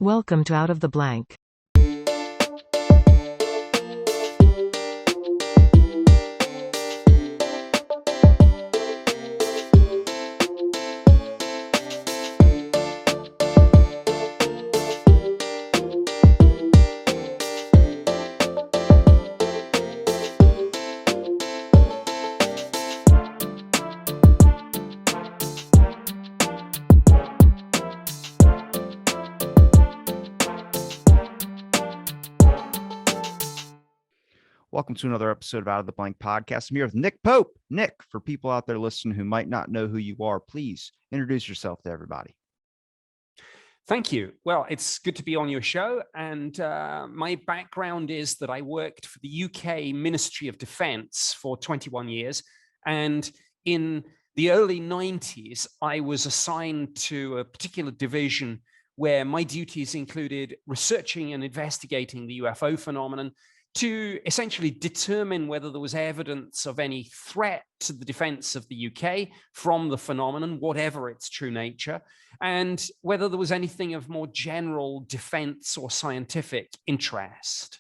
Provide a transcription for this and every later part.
Welcome to Out of the Blank. Welcome to another episode of Out of the Blank podcast. I'm here with Nick Pope. Nick, for people out there listening who might not know who you are, please introduce yourself to everybody. Thank you. Well, it's good to be on your show. And my background is that I worked for the UK Ministry of Defence for 21 years. And in the early 90s, I was assigned to a particular division where my duties included researching and investigating the UFO phenomenon to essentially determine whether there was evidence of any threat to the defense of the UK from the phenomenon, whatever its true nature, and whether there was anything of more general defense or scientific interest.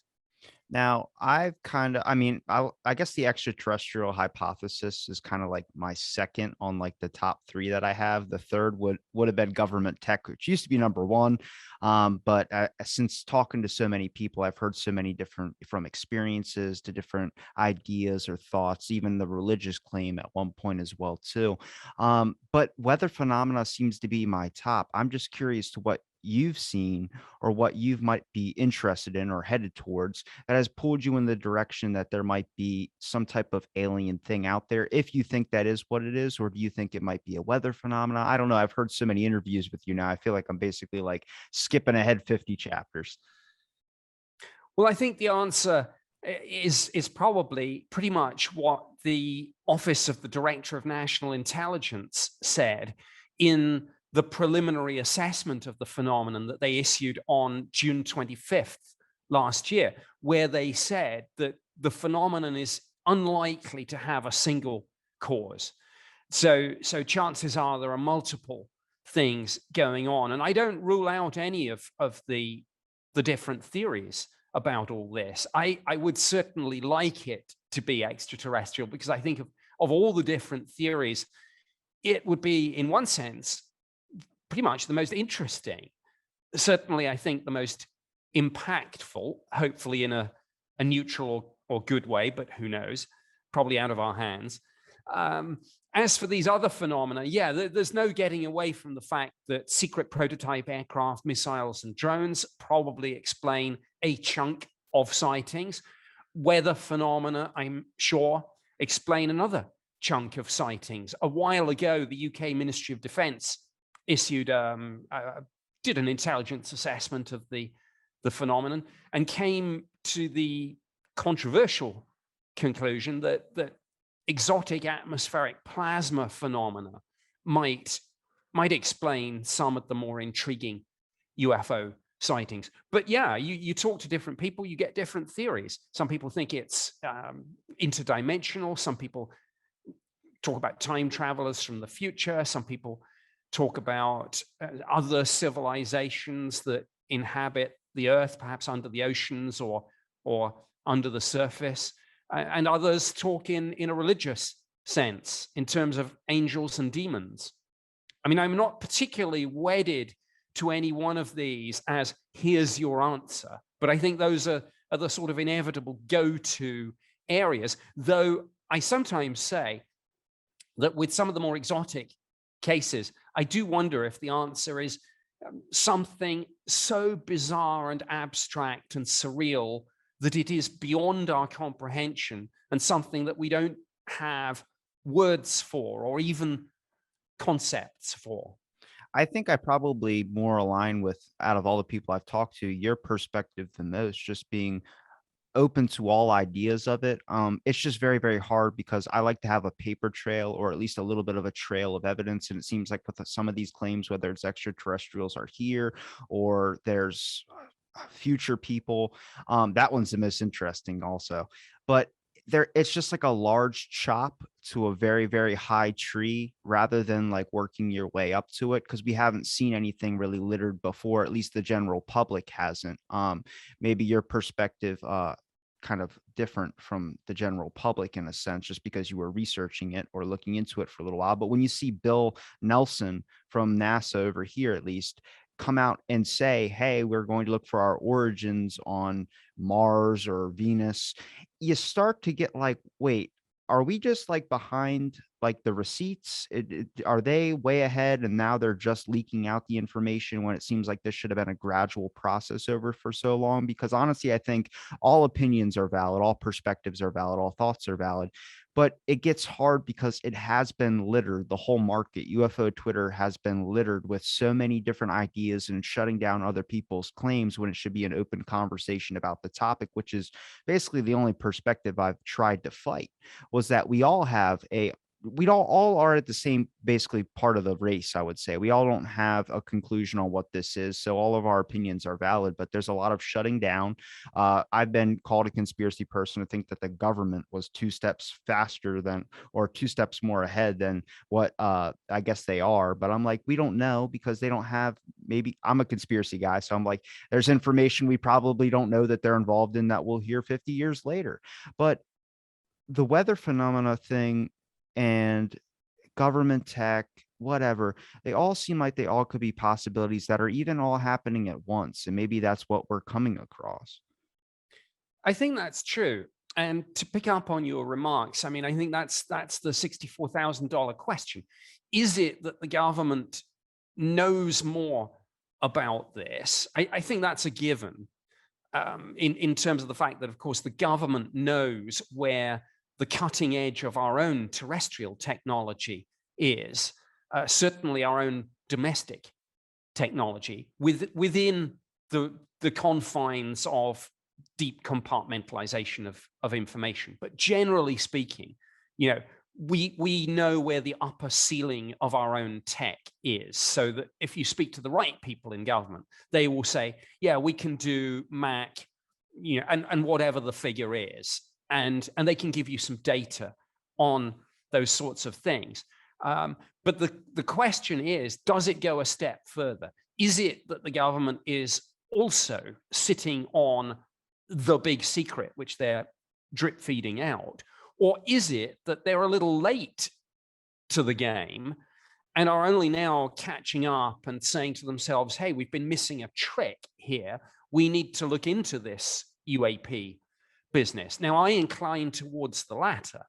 Now, I guess the extraterrestrial hypothesis is kind of like my second on like the top three that I have. The third would have been government tech, which used to be number one. But since talking to so many people, I've heard so many different from experiences to different ideas or thoughts, even the religious claim at one point as well, too. But weather phenomena seems to be my top. I'm just curious to what you've seen or what you might be interested in or headed towards that has pulled you in the direction that there might be some type of alien thing out there, if you think that is what it is, or do you think it might be a weather phenomena? I don't know. I've heard so many interviews with you now. I feel like I'm basically like skipping ahead 50 chapters. Well, I think the answer is probably pretty much what the Office of the Director of National Intelligence said in the preliminary assessment of the phenomenon that they issued on June 25th last year, where they said that the phenomenon is unlikely to have a single cause. So chances are there are multiple things going on. And I don't rule out any of the different theories about all this. I would certainly like it to be extraterrestrial because I think of all the different theories, it would be, in one sense, pretty much the most interesting. Certainly, I think the most impactful, hopefully in a neutral or good way, but who knows, probably out of our hands. As for these other phenomena, there's no getting away from the fact that secret prototype aircraft, missiles, and drones probably explain a chunk of sightings. Weather phenomena, I'm sure, explain another chunk of sightings. A while ago, the UK Ministry of Defence issued did an intelligence assessment of the phenomenon and came to the controversial conclusion that exotic atmospheric plasma phenomena might explain some of the more intriguing UFO sightings. But you talk to different people, you get different theories. Some people think it's interdimensional. Some people talk about time travelers from the future. Some people talk about other civilizations that inhabit the earth, perhaps under the oceans or under the surface. And others talk in a religious sense in terms of angels and demons. I mean, I'm not particularly wedded to any one of these as here's your answer, but I think those are the sort of inevitable go-to areas, though I sometimes say that with some of the more exotic cases, I do wonder if the answer is something so bizarre and abstract and surreal that it is beyond our comprehension and something that we don't have words for or even concepts for. I think I probably more align with, out of all the people I've talked to, your perspective than most, just being open to all ideas of it. It's just very, very hard because I like to have a paper trail or at least a little bit of a trail of evidence. And it seems like with some of these claims, whether it's extraterrestrials are here or there's future people, that one's the most interesting also. But there it's just like a large chop to a very, very high tree rather than like working your way up to it, because we haven't seen anything really littered before, at least the general public hasn't. Maybe your perspective kind of different from the general public in a sense, just because you were researching it or looking into it for a little while. But when you see Bill Nelson from NASA over here, at least, come out and say, hey, we're going to look for our origins on Mars or Venus, you start to get like, wait, are we just like behind like the receipts? Are they way ahead and now they're just leaking out the information when it seems like this should have been a gradual process over for so long? Because honestly, I think all opinions are valid, all perspectives are valid, all thoughts are valid. But it gets hard because it has been littered. The whole market, UFO Twitter, has been littered with so many different ideas and shutting down other people's claims when it should be an open conversation about the topic, which is basically the only perspective I've tried to fight, was that we all are at the same basically part of the race, I would say. We all don't have a conclusion on what this is. So all of our opinions are valid, but there's a lot of shutting down. I've been called a conspiracy person to think that the government was 2 steps faster than, or 2 steps more ahead than what I guess they are. But I'm like, we don't know because they don't have, maybe I'm a conspiracy guy. So I'm like, there's information we probably don't know that they're involved in that we'll hear 50 years later. But the weather phenomena thing and government tech, whatever, they all seem like they all could be possibilities that are even all happening at once. And maybe that's what we're coming across. I think that's true. And to pick up on your remarks, I mean, I think that's the $64,000 question. Is it that the government knows more about this? I think that's a given, in terms of the fact that, of course, the government knows where the cutting edge of our own terrestrial technology is, certainly our own domestic technology within the confines of deep compartmentalization of information. But generally speaking, you know, we know where the upper ceiling of our own tech is, so that if you speak to the right people in government, they will say, yeah, we can do Mac, you know, and whatever the figure is, and they can give you some data on those sorts of things. But the question is, does it go a step further? Is it that the government is also sitting on the big secret, which they're drip feeding out? Or is it that they're a little late to the game and are only now catching up and saying to themselves, hey, we've been missing a trick here. We need to look into this UAP business. Now, I incline towards the latter.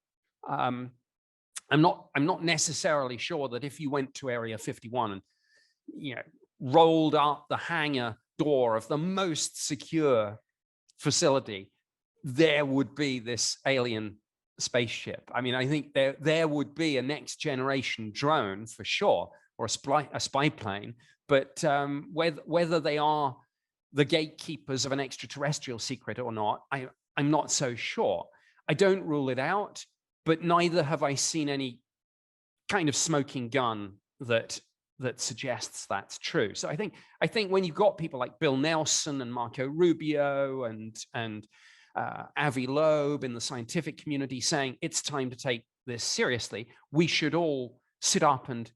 I'm not necessarily sure that if you went to Area 51 and, you know, rolled up the hangar door of the most secure facility, there would be this alien spaceship. I mean, I think there would be a next generation drone for sure, or a spy plane. But whether they are the gatekeepers of an extraterrestrial secret or not, I'm not so sure. I don't rule it out, but neither have I seen any kind of smoking gun that suggests that's true. So I think when you've got people like Bill Nelson and Marco Rubio and Avi Loeb in the scientific community saying it's time to take this seriously, we should all sit up and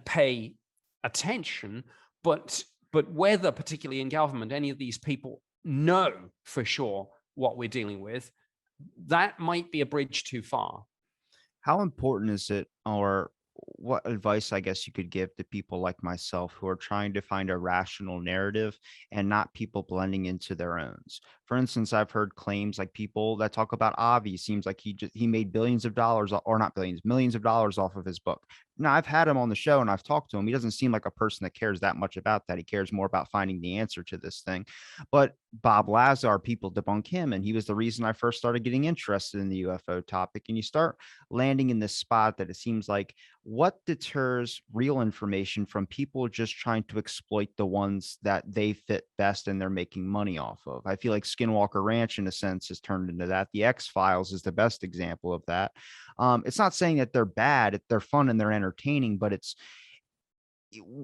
pay attention. But whether, particularly in government, any of these people know for sure what we're dealing with, that might be a bridge too far. How important is it, or what advice, I guess, you could give to people like myself who are trying to find a rational narrative and not people blending into their owns? For instance, I've heard claims like people that talk about Avi seems like he made billions of dollars, or not billions, millions of dollars off of his book. Now, I've had him on the show and I've talked to him. He doesn't seem like a person that cares that much about that. He cares more about finding the answer to this thing. But Bob Lazar, people debunk him, and he was the reason I first started getting interested in the UFO topic. And you start landing in this spot that it seems like, what deters real information from people just trying to exploit the ones that they fit best and they're making money off of? I feel like Skinwalker Ranch, in a sense, has turned into that. The X-Files is the best example of that. It's not saying that they're bad, they're fun and they're entertaining, but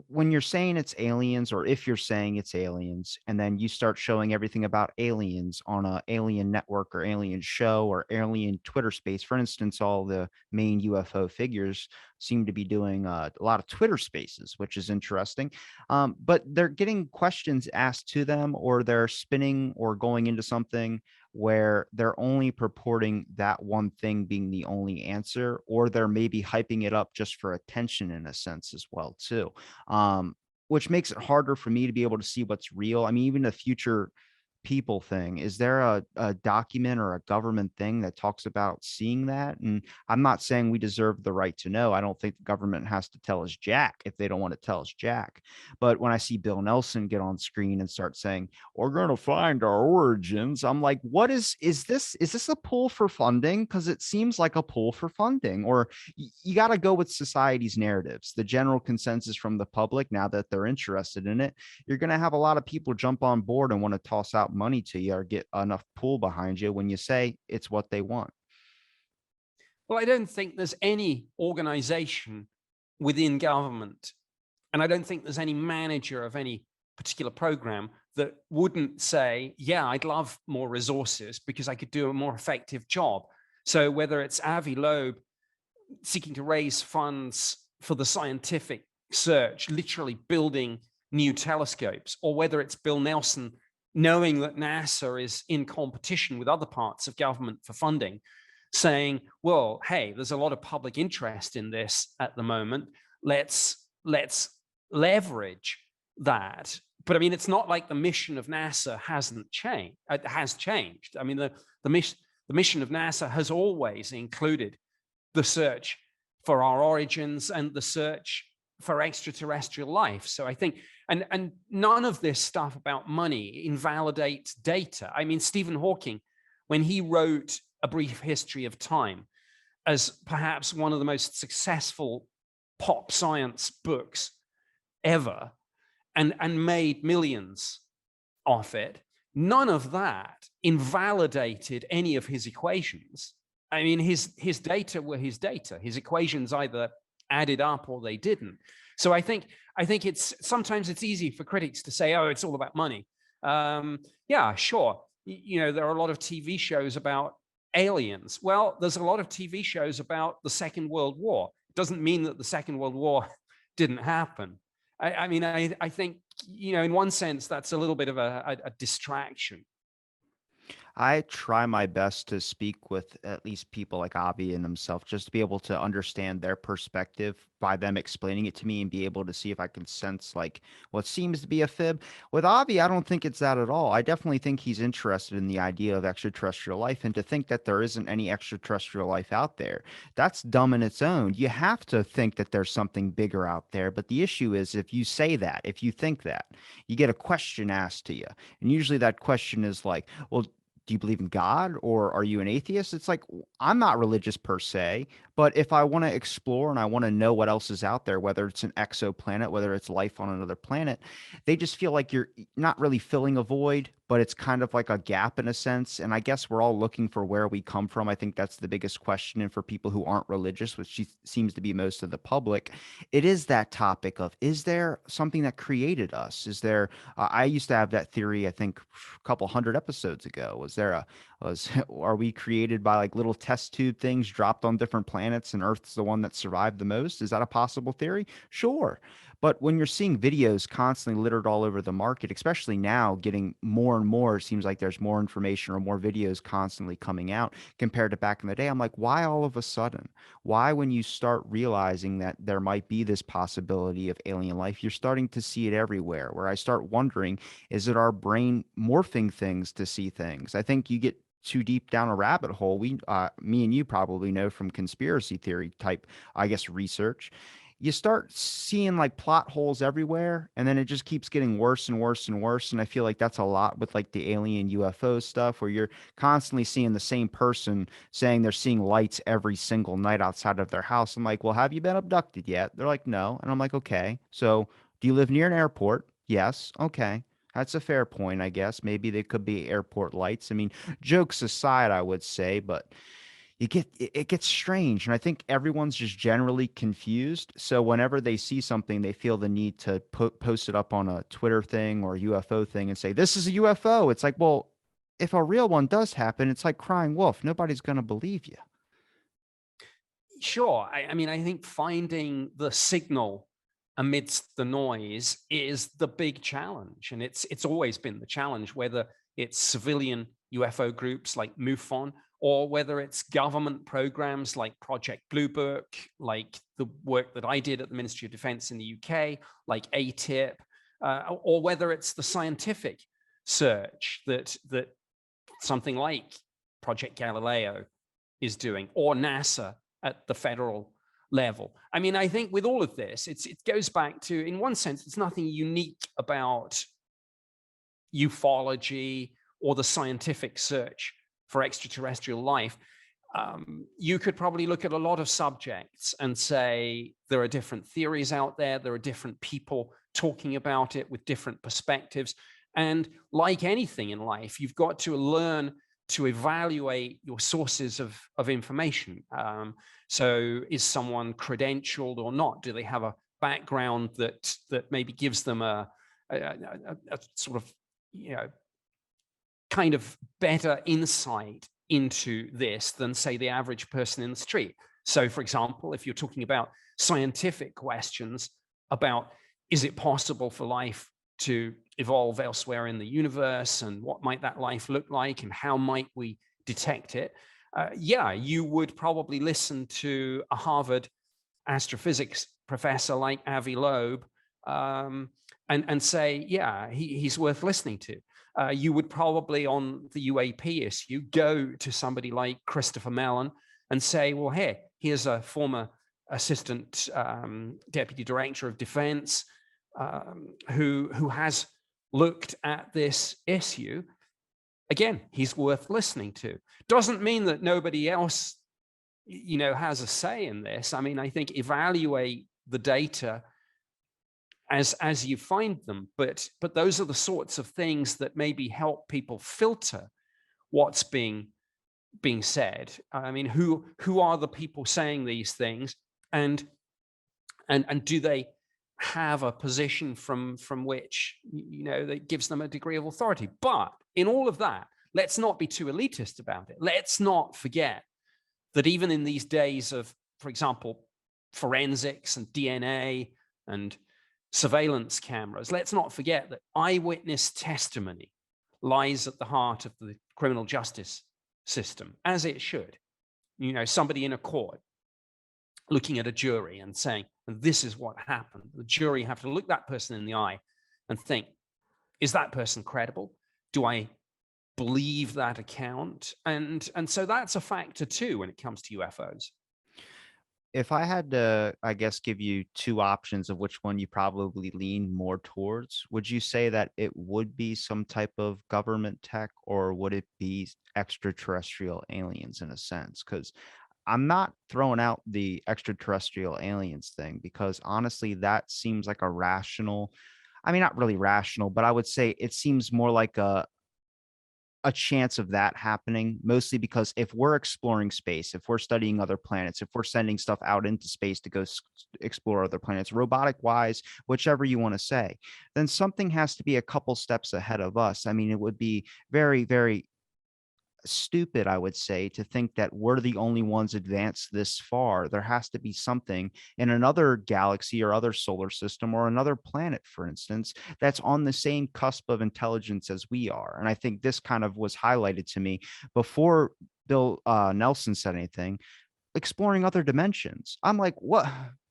when you're saying it's aliens, or if you're saying it's aliens, and then you start showing everything about aliens on a alien network or alien show or alien Twitter space, for instance, all the main UFO figures seem to be doing a lot of Twitter spaces, which is interesting. But they're getting questions asked to them, or they're spinning or going into something where they're only purporting that one thing being the only answer, or they're maybe hyping it up just for attention in a sense as well too, um, which makes it harder for me to be able to see what's real. I mean, even the future people thing, is there a document or a government thing that talks about seeing that? And I'm not saying we deserve the right to know. I don't think the government has to tell us jack if they don't want to tell us jack. But when I see Bill Nelson get on screen and start saying, we're going to find our origins, I'm like, what is this a pull for funding? Because it seems like a pull for funding. Or you got to go with society's narratives, the general consensus from the public. Now that they're interested in it, you're going to have a lot of people jump on board and want to toss out money to you or get enough pull behind you when you say it's what they want. Well, I don't think there's any organization within government, and I don't think there's any manager of any particular program that wouldn't say, yeah, I'd love more resources because I could do a more effective job. So whether it's Avi Loeb seeking to raise funds for the scientific search, literally building new telescopes, or whether it's Bill Nelson knowing that NASA is in competition with other parts of government for funding, saying, well, hey, there's a lot of public interest in this at the moment. Let's leverage that. But I mean, it's not like the mission of NASA hasn't changed. It has changed. I mean, the mission of NASA has always included the search for our origins and the search for extraterrestrial life. So I think, and none of this stuff about money invalidates data. I mean, Stephen Hawking, when he wrote A Brief History of Time, as perhaps one of the most successful pop science books ever, and made millions off it, none of that invalidated any of his equations. I mean, his data were his data. His equations either added up or they didn't. So I think it's sometimes it's easy for critics to say, oh, it's all about money. Yeah, sure. You know, there are a lot of TV shows about aliens. Well, there's a lot of TV shows about the Second World War. It doesn't mean that the Second World War didn't happen. I mean, I think, you know, in one sense, that's a little bit of a distraction. I try my best to speak with at least people like Avi and himself, just to be able to understand their perspective by them explaining it to me and be able to see if I can sense like what seems to be a fib. With Avi, I don't think it's that at all. I definitely think he's interested in the idea of extraterrestrial life, and to think that there isn't any extraterrestrial life out there, that's dumb in its own. You have to think that there's something bigger out there. But the issue is, if you say that, if you think that, you get a question asked to you. And usually that question is like, well, do you believe in God, or are you an atheist? It's like, I'm not religious per se, but if I want to explore and I want to know what else is out there, whether it's an exoplanet, whether it's life on another planet, they just feel like you're not really filling a void, but it's kind of like a gap in a sense. And I guess we're all looking for where we come from. I think that's the biggest question. And for people who aren't religious, which seems to be most of the public, it is that topic of, is there something that created us? Is there, I used to have that theory, I think a couple hundred episodes ago. Was there a, was, are we created by like little test tube things dropped on different planets and Earth's the one that survived the most? Is that a possible theory? Sure. But when you're seeing videos constantly littered all over the market, especially now getting more and more, it seems like there's more information or more videos constantly coming out compared to back in the day. I'm like, why all of a sudden? Why, when you start realizing that there might be this possibility of alien life, you're starting to see it everywhere, where I start wondering, is it our brain morphing things to see things? I think you get too deep down a rabbit hole. Me and you probably know from conspiracy theory type, I guess, research. You start seeing like plot holes everywhere, and then it just keeps getting worse and worse and worse. And I feel like that's a lot with like the alien UFO stuff, where you're constantly seeing the same person saying they're seeing lights every single night outside of their house. I'm like, well, have you been abducted yet? They're like, no. And I'm like, okay. So do you live near an airport? Yes. Okay. That's a fair point, I guess. Maybe they could be airport lights. I mean, jokes aside, I would say, but it gets strange, and I think everyone's just generally confused. So whenever they see something, they feel the need to post it up on a Twitter thing or a UFO thing and say, "This is a UFO." It's like, well, if a real one does happen, it's like crying wolf. Nobody's going to believe you. Sure. I mean, I think finding the signal amidst the noise is the big challenge, and it's always been the challenge, whether it's civilian UFO groups like MUFON, or whether it's government programs like Project Blue Book, like the work that I did at the Ministry of Defense in the UK, like ATIP, or whether it's the scientific search that something like Project Galileo is doing, or NASA at the federal level. I mean, I think with all of this, it goes back to, in one sense, it's nothing unique about ufology or the scientific search for extraterrestrial life. You could probably look at a lot of subjects and say there are different theories out there, there are different people talking about it with different perspectives. And like anything in life, you've got to learn to evaluate your sources of information. So is someone credentialed or not? Do they have a background that maybe gives them a sort of, kind of better insight into this than, say, the average person in the street? So, for example, if you're talking about scientific questions about, is it possible for life to evolve elsewhere in the universe, and what might that life look like, and how might we detect it? Yeah, you would probably listen to a Harvard astrophysics professor like Avi Loeb, and say, yeah, he's worth listening to. You would probably, on the UAP issue, go to somebody like Christopher Mellon and say, well, hey, here's a former assistant deputy director of defense who has looked at this issue. Again, he's worth listening to. Doesn't mean that nobody else, has a say in this. I mean, I think evaluate the data as you find them, but those are the sorts of things that maybe help people filter what's being said. I mean, who are the people saying these things, and do they have a position from which that gives them a degree of authority? But in all of that, let's not be too elitist about it. Let's not forget that even in these days of, for example, forensics and DNA and surveillance cameras, let's not forget that eyewitness testimony lies at the heart of the criminal justice system, as it should. Somebody in a court looking at a jury and saying, this is what happened. The jury have to look that person in the eye and think, is that person credible? Do I believe that account? And so that's a factor too when it comes to UFOs. If I had to, I guess, give you two options of which one you probably lean more towards, would you say that it would be some type of government tech, or would it be extraterrestrial aliens in a sense? Because I'm not throwing out the extraterrestrial aliens thing, because honestly, that seems like a rational, I mean, not really rational, but I would say it seems more like a chance of that happening, mostly because if we're exploring space, if we're studying other planets, if we're sending stuff out into space to go explore other planets, robotic wise, whichever you want to say, then something has to be a couple steps ahead of us. I mean, it would be very, very stupid, I would say, to think that we're the only ones advanced this far. There has to be something in another galaxy or other solar system or another planet, for instance, that's on the same cusp of intelligence as we are. And I think this kind of was highlighted to me before Bill Nelson said anything, exploring other dimensions. I'm like,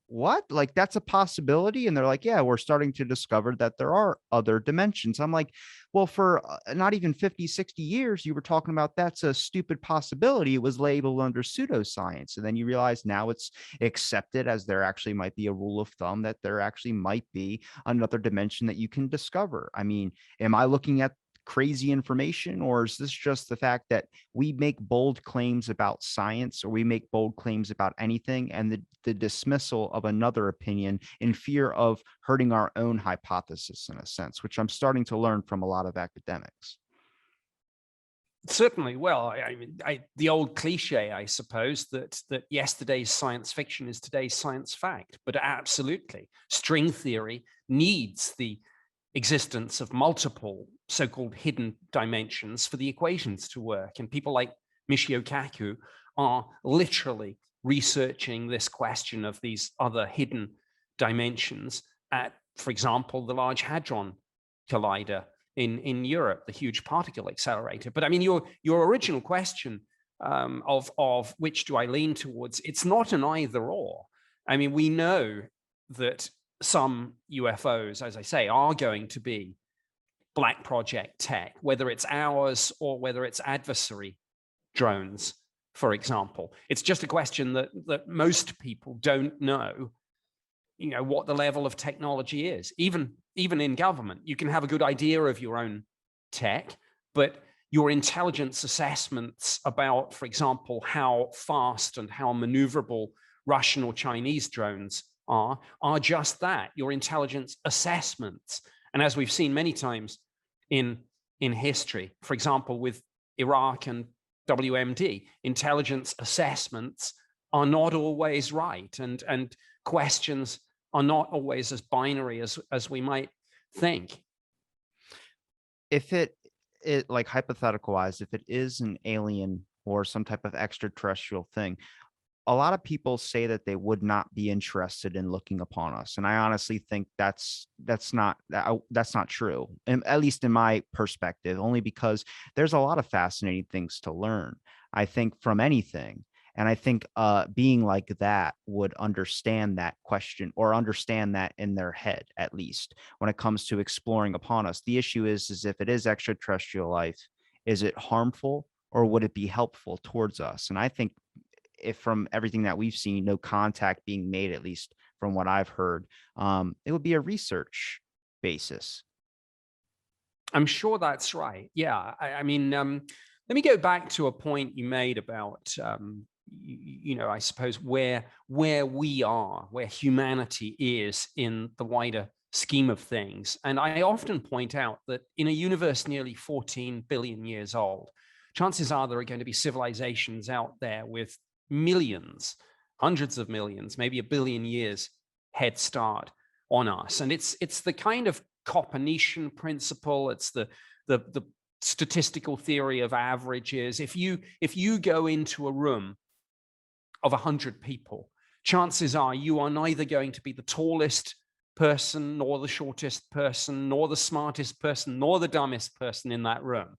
what? Like, that's a possibility? And they're like, yeah, we're starting to discover that there are other dimensions. I'm like, well, for not even 50, 60 years, you were talking about that's a stupid possibility. It was labeled under pseudoscience. And then you realize now it's accepted as there actually might be a rule of thumb that there actually might be another dimension that you can discover. I mean, am I looking at crazy information, or is this just the fact that we make bold claims about science, or we make bold claims about anything, and the dismissal of another opinion in fear of hurting our own hypothesis, in a sense, which I'm starting to learn from a lot of academics? Certainly. Well, I mean, the old cliche, I suppose, that yesterday's science fiction is today's science fact. But absolutely, string theory needs the existence of multiple so-called hidden dimensions for the equations to work. And people like Michio Kaku are literally researching this question of these other hidden dimensions at, for example, the Large Hadron Collider in Europe, the Huge Particle Accelerator. But I mean, your original question of which do I lean towards, it's not an either or. I mean, we know that some UFOs, as I say, are going to be black project tech, whether it's ours or whether it's adversary drones, for example. It's just a question that most people don't know, what the level of technology is. Even in government, you can have a good idea of your own tech, but your intelligence assessments about, for example, how fast and how maneuverable Russian or Chinese drones are just that, your intelligence assessments. And as we've seen many times in history, for example, with Iraq and WMD, intelligence assessments are not always right, and questions are not always as binary as we might think. If it like hypothetical wise, if it is an alien or some type of extraterrestrial thing, a lot of people say that they would not be interested in looking upon us, and I honestly think that's not true, and at least in my perspective, only because there's a lot of fascinating things to learn, I think, from anything. And I think being like that would understand that question, or understand that in their head, at least when it comes to exploring upon us. The issue is if it is extraterrestrial life, is it harmful or would it be helpful towards us? And I think, if from everything that we've seen, no contact being made, at least from what I've heard, it would be a research basis. I'm sure that's right. Yeah. I mean, let me go back to a point you made about, I suppose where we are, where humanity is in the wider scheme of things. And I often point out that in a universe nearly 14 billion years old, chances are there are going to be civilizations out there with millions, hundreds of millions, maybe a billion years head start on us. And it's the kind of Copernican principle. It's the statistical theory of averages. If you go into a room of 100 people, chances are you are neither going to be the tallest person, nor the shortest person, nor the smartest person, nor the dumbest person in that room.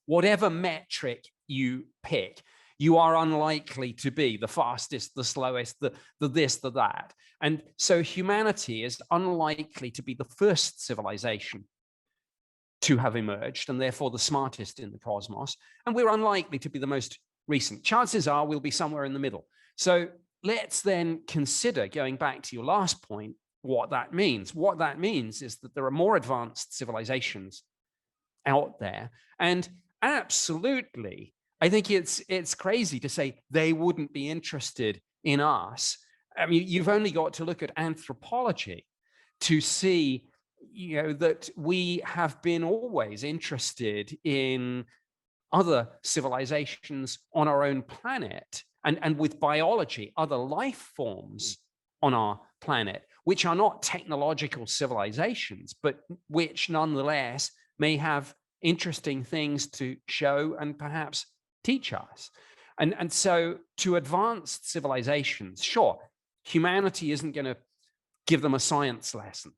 Whatever metric you pick, you are unlikely to be the fastest, the slowest, the this, the that. And so humanity is unlikely to be the first civilization to have emerged, and therefore the smartest in the cosmos. And we're unlikely to be the most recent. Chances are we'll be somewhere in the middle. So let's then consider, going back to your last point, what that means. What that means is that there are more advanced civilizations out there. And absolutely, I think it's crazy to say they wouldn't be interested in us. I mean, you've only got to look at anthropology to see, that we have been always interested in other civilizations on our own planet, and with biology, other life forms on our planet, which are not technological civilizations, but which nonetheless may have interesting things to show and perhaps teach us. And so to advanced civilizations, sure, humanity isn't going to give them a science lesson.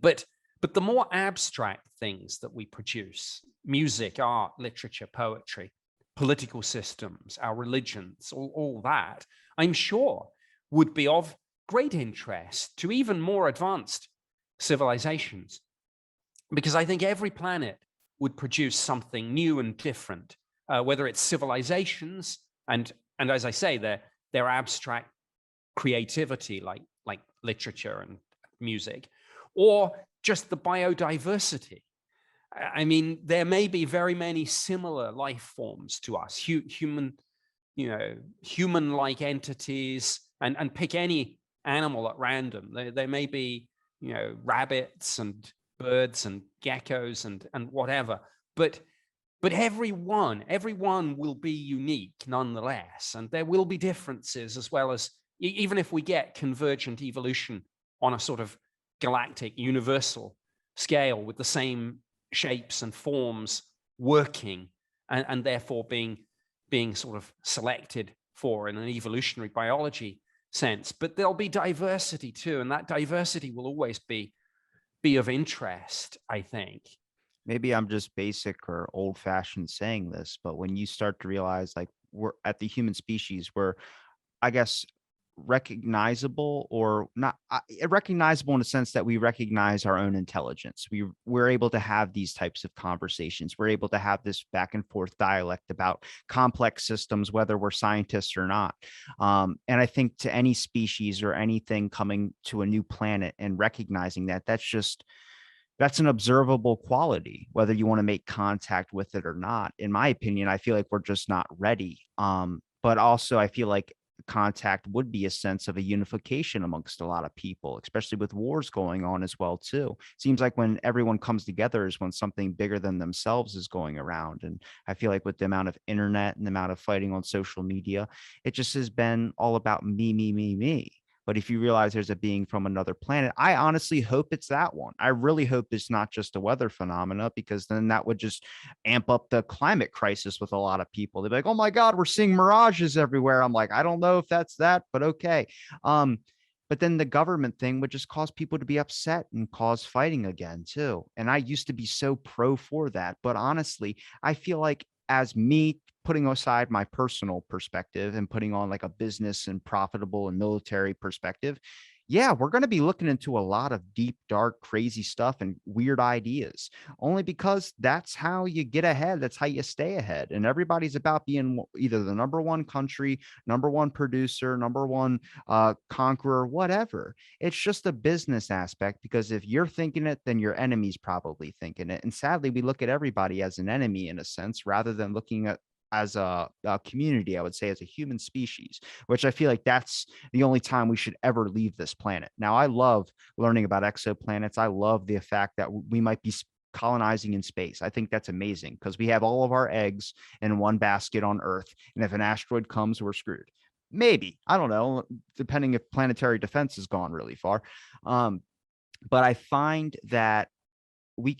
But the more abstract things that we produce, music, art, literature, poetry, political systems, our religions, all that, I'm sure would be of great interest to even more advanced civilizations. Because I think every planet would produce something new and different, whether it's civilizations and as I say, their abstract creativity, like literature and music, or just the biodiversity. I mean, there may be very many similar life forms to us, human-like entities, and pick any animal at random. There may be, rabbits and birds and geckos and whatever. But But everyone will be unique nonetheless, and there will be differences as well as even if we get convergent evolution on a sort of galactic universal scale with the same shapes and forms working and therefore being sort of selected for in an evolutionary biology sense. But there'll be diversity too, and that diversity will always be of interest, I think. Maybe I'm just basic or old fashioned saying this, but when you start to realize like we're at the human species, we're, I guess, recognizable or not recognizable in the sense that we recognize our own intelligence. We're able to have these types of conversations. We're able to have this back and forth dialect about complex systems, whether we're scientists or not. And I think to any species or anything coming to a new planet and recognizing that, that's an observable quality, whether you want to make contact with it or not. In my opinion, I feel like we're just not ready. But also I feel like contact would be a sense of a unification amongst a lot of people, especially with wars going on as well too. Seems like when everyone comes together is when something bigger than themselves is going around. And I feel like with the amount of internet and the amount of fighting on social media, it just has been all about me, me, me, me. But if you realize there's a being from another planet, I honestly hope it's that one. I really hope it's not just a weather phenomena, because then that would just amp up the climate crisis with a lot of people. They'd be like, oh my God, we're seeing mirages everywhere. I'm like, I don't know if that's that, but okay. Um, but then the government thing would just cause people to be upset and cause fighting again, too. And I used to be so pro for that. But honestly, I feel like as me putting aside my personal perspective and putting on like a business and profitable and military perspective, yeah, we're going to be looking into a lot of deep, dark, crazy stuff and weird ideas, only because that's how you get ahead. That's how you stay ahead. And everybody's about being either the number one country, number one producer, number one conqueror, whatever. It's just a business aspect, because if you're thinking it, then your enemy's probably thinking it. And sadly, we look at everybody as an enemy in a sense, rather than looking at as a community, I would say, as a human species, which I feel like that's the only time we should ever leave this planet. Now, I love learning about exoplanets. I love the fact that we might be colonizing in space. I think that's amazing, because we have all of our eggs in one basket on Earth. And if an asteroid comes, we're screwed. Maybe, I don't know, depending if planetary defense has gone really far. But I find that we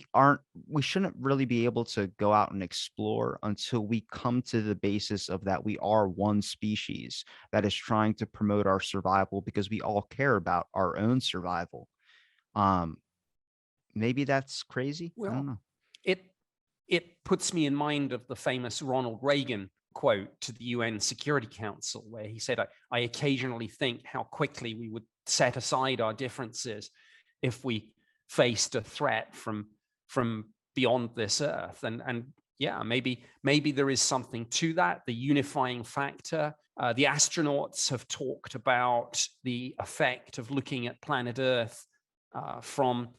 shouldn't really be able to go out and explore until we come to the basis of that we are one species that is trying to promote our survival, because we all care about our own survival. um Maybe that's crazy, I don't Well, know. it it puts me in mind of the famous Ronald Reagan quote to the UN Security Council, where he said, I occasionally think how quickly we would set aside our differences if we faced a threat from beyond this earth. And yeah, maybe there is something to that, the unifying factor. The astronauts have talked about the effect of looking at planet Earth from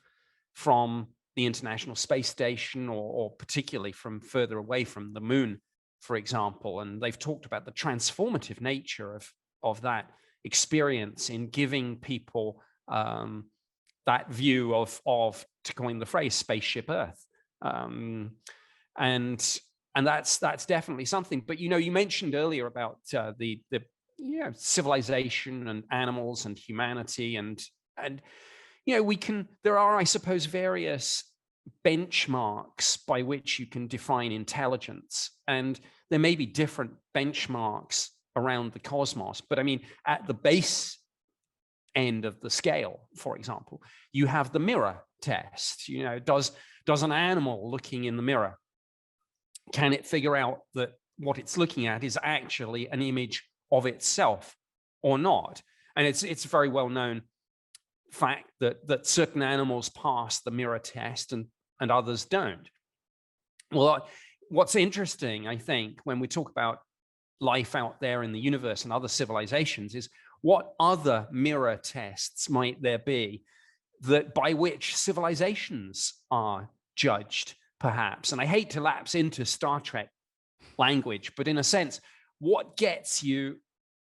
the International Space Station, or particularly from further away from the moon, for example. And they've talked about the transformative nature of that experience in giving people that view of, to coin the phrase, spaceship Earth. Um, and that's definitely something. But you mentioned earlier about the civilization and animals and humanity, and there are, I suppose, various benchmarks by which you can define intelligence, and there may be different benchmarks around the cosmos. But I mean, at the base end of the scale, for example, you have the mirror test. Does an animal looking in the mirror, can it figure out that what it's looking at is actually an image of itself or not? And it's a very well known fact that certain animals pass the mirror test and others don't. Well, what's interesting, I think, when we talk about life out there in the universe and other civilizations, is what other mirror tests might there be that by which civilizations are judged, perhaps? And I hate to lapse into Star Trek language, but in a sense, what gets you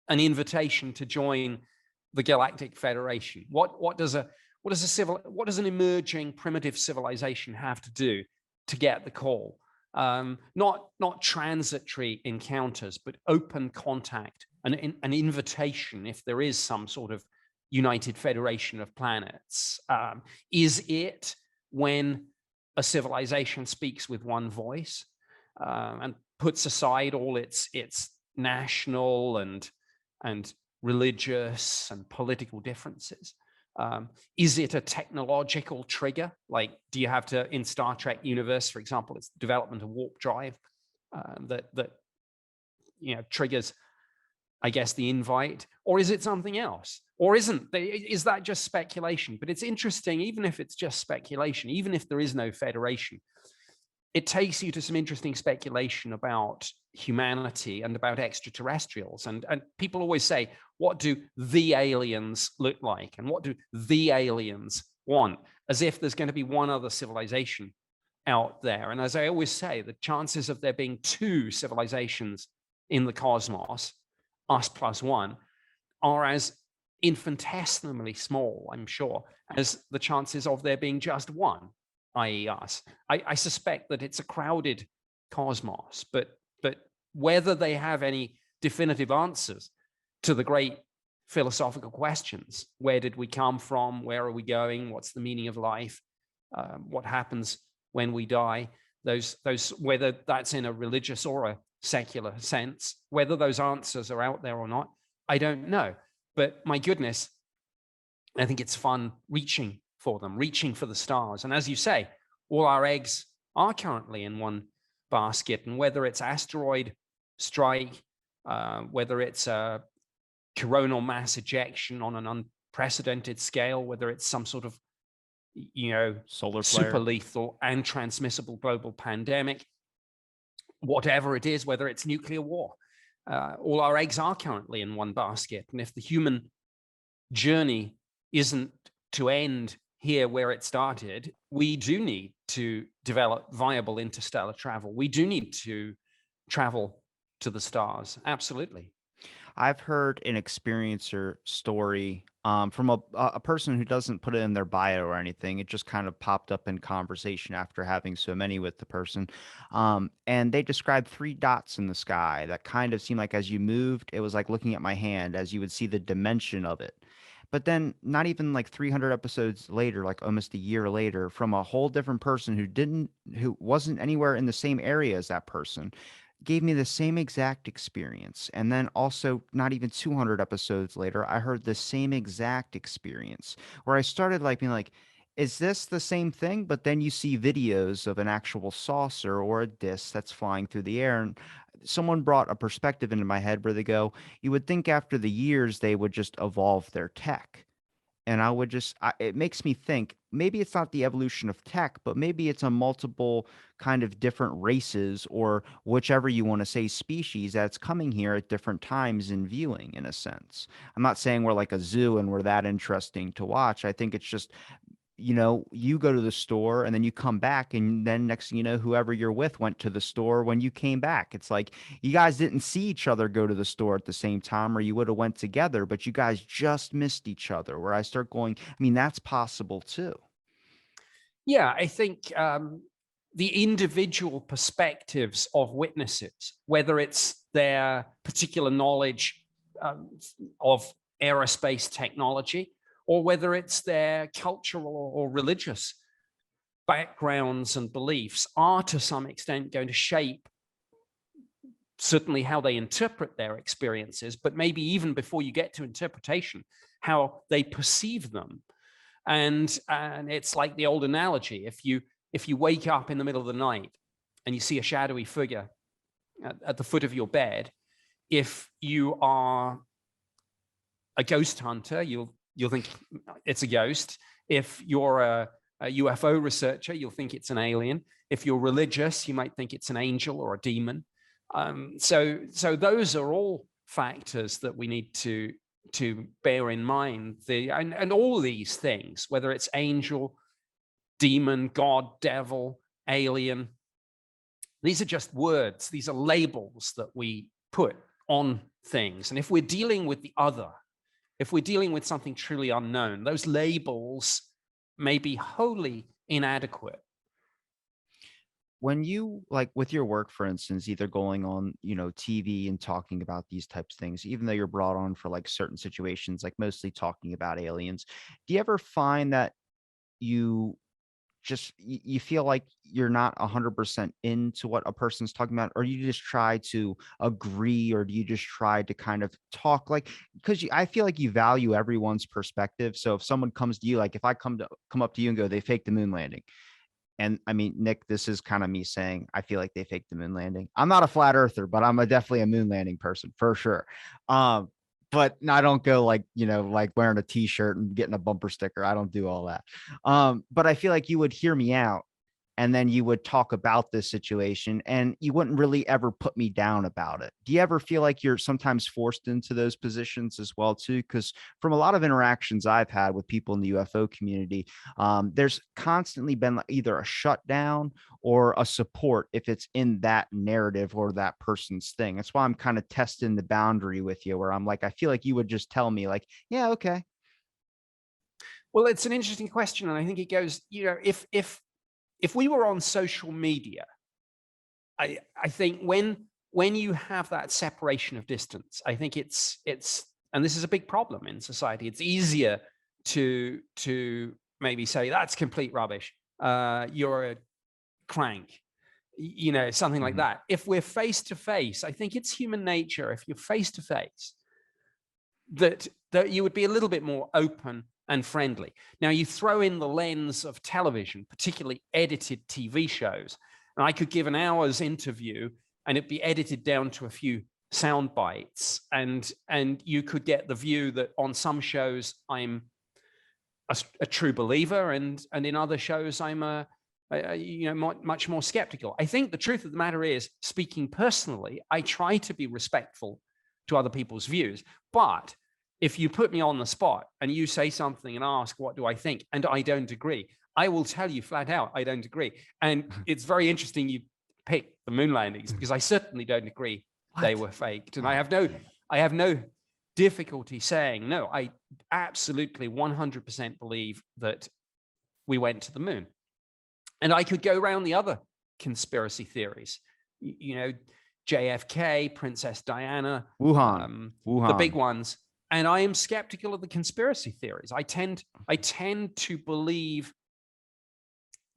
an invitation to join the Galactic Federation? What does an emerging primitive civilization have to do to get the call? not transitory encounters, but open contact, an invitation if there is some sort of united federation of planets. Is it when a civilization speaks with one voice and puts aside all its national and religious and political differences? Is it a technological trigger? Like, do you have to, in Star Trek universe, for example, it's the development of warp drive that triggers, I guess, the invite? Or is it something else? Or is that just speculation? But it's interesting, even if it's just speculation, even if there is no federation, it takes you to some interesting speculation about humanity and about extraterrestrials. And people always say, what do the aliens look like? And what do the aliens want? As if there's going to be one other civilization out there. And as I always say, the chances of there being two civilizations in the cosmos, us plus one, are as infinitesimally small, I'm sure, as the chances of there being just one, i.e. us. I suspect that it's a crowded cosmos, but whether they have any definitive answers to the great philosophical questions, where did we come from, where are we going, what's the meaning of life, what happens when we die, those whether that's in a religious or a secular sense, whether those answers are out there or not, I don't know. But my goodness, I think it's fun reaching for them, reaching for the stars. And as you say, all our eggs are currently in one basket. And whether it's asteroid strike, whether it's a coronal mass ejection on an unprecedented scale, whether it's some sort of, solar super flare. lethal and transmissible global pandemic, whatever it is, whether it's nuclear war, all our eggs are currently in one basket. And if the human journey isn't to end here where it started, we do need to develop viable interstellar travel. We do need to travel to the stars. Absolutely. I've heard an experiencer story from a person who doesn't put it in their bio or anything. It just kind of popped up in conversation after having so many with the person. And they described three dots in the sky that kind of seemed like as you moved, it was like looking at my hand as you would see the dimension of it. But then not even like 300 episodes later, like almost a year later, from a whole different person who wasn't anywhere in the same area as that person, gave me the same exact experience. And then also, not even 200 episodes later, I heard the same exact experience where I started like being like, is this the same thing? But then you see videos of an actual saucer or a disc that's flying through the air. And someone brought a perspective into my head where they go, you would think after the years they would just evolve their tech. And I would just, it makes me think maybe it's not the evolution of tech, but maybe it's a multiple kind of different races or whichever you want to say species that's coming here at different times in viewing, in a sense. I'm not saying we're like a zoo and we're that interesting to watch. I think it's just, you go to the store and then you come back, and then next thing you know, whoever you're with went to the store when you came back. It's like you guys didn't see each other go to the store at the same time, or you would have went together, but you guys just missed each other. Where I start going, I mean, that's possible too. Yeah, I think the individual perspectives of witnesses, whether it's their particular knowledge of aerospace technology, or whether it's their cultural or religious backgrounds and beliefs, are to some extent going to shape certainly how they interpret their experiences, but maybe even before you get to interpretation, how they perceive them. And it's like the old analogy: if you wake up in the middle of the night and you see a shadowy figure at the foot of your bed, if you are a ghost hunter, you'll think it's a ghost. If you're a UFO researcher, you'll think it's an alien. If you're religious, you might think it's an angel or a demon. So those are all factors that we need to bear in mind. And all these things, whether it's angel, demon, God, devil, alien, these are just words. These are labels that we put on things. And if we're dealing with the other, if we're dealing with something truly unknown, those labels may be wholly inadequate. when you like with your work, for instance, either going on, TV and talking about these types of things, even though you're brought on for like certain situations, like mostly talking about aliens, do you ever find that you you feel like you're not 100% into what a person's talking about, or you just try to agree, or do you just try to kind of talk like, because I feel like you value everyone's perspective. So if someone comes to you, like if I come up to you and go, they faked the moon landing. And I mean, Nick, this is kind of me saying I feel like they faked the moon landing. I'm not a flat earther, but I'm definitely a moon landing person for sure. Um, but I don't go like, like wearing a t-shirt and getting a bumper sticker. I don't do all that. But I feel like you would hear me out, and then you would talk about this situation, and you wouldn't really ever put me down about it. Do you ever feel like you're sometimes forced into those positions as well too? Because from a lot of interactions I've had with people in the UFO community, there's constantly been either a shutdown or a support if it's in that narrative or that person's thing. That's why I'm kind of testing the boundary with you, where I'm like, I feel like you would just tell me like, yeah, okay. Well, it's an interesting question, and I think it goes, if we were on social media, I think when you have that separation of distance, I think it's and this is a big problem in society. It's easier to maybe say that's complete rubbish. You're a crank, something like Mhm. that. If we're face to face, I think it's human nature. If you're face to face, that you would be a little bit more open and friendly. Now, you throw in the lens of television, particularly edited TV shows, and I could give an hour's interview and it'd be edited down to a few sound bites, and you could get the view that on some shows I'm a true believer, and in other shows I'm much more skeptical. I think the truth of the matter is, speaking personally, I try to be respectful to other people's views, but if you put me on the spot and you say something and ask, what do I think? And I don't agree, I will tell you flat out, I don't agree. And it's very interesting you pick the moon landings, because I certainly don't agree they What? were faked. And Oh, man. I have no difficulty saying, no, I absolutely 100% believe that we went to the moon. And I could go around the other conspiracy theories, JFK, Princess Diana, Wuhan. the big Wuhan. ones. And I am skeptical of the conspiracy theories. I tend to believe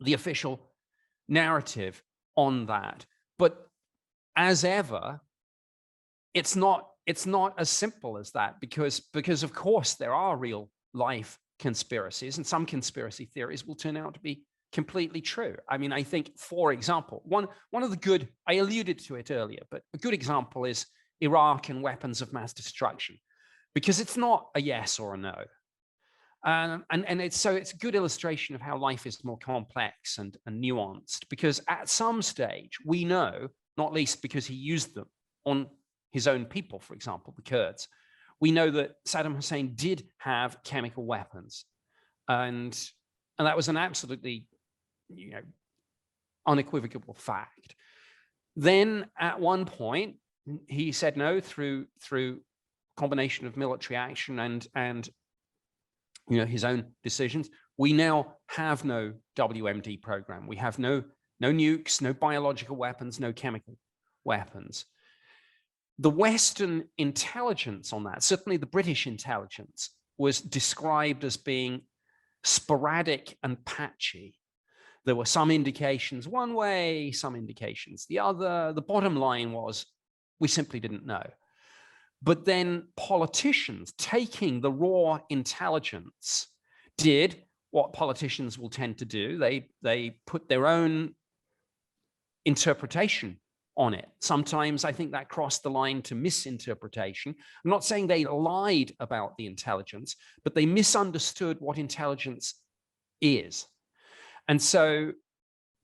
the official narrative on that. But as ever, it's not as simple as that, because of course there are real life conspiracies, and some conspiracy theories will turn out to be completely true. I mean, I think, for example, one of the good, I alluded to it earlier, but a good example is Iraq and weapons of mass destruction, because it's not a yes or a no. And it's a good illustration of how life is more complex and nuanced, because at some stage we know, not least because he used them on his own people, for example, the Kurds, we know that Saddam Hussein did have chemical weapons, and that was an absolutely, unequivocal fact. Then at one point he said no, through combination of military action and his own decisions. We now have no WMD program. We have no nukes, no biological weapons, no chemical weapons. The Western intelligence on that, certainly the British intelligence, was described as being sporadic and patchy. There were some indications one way, some indications the other. The bottom line was, we simply didn't know. But then politicians, taking the raw intelligence, did what politicians will tend to do. They put their own interpretation on it. Sometimes I think that crossed the line to misinterpretation. I'm not saying they lied about the intelligence, but they misunderstood what intelligence is. And so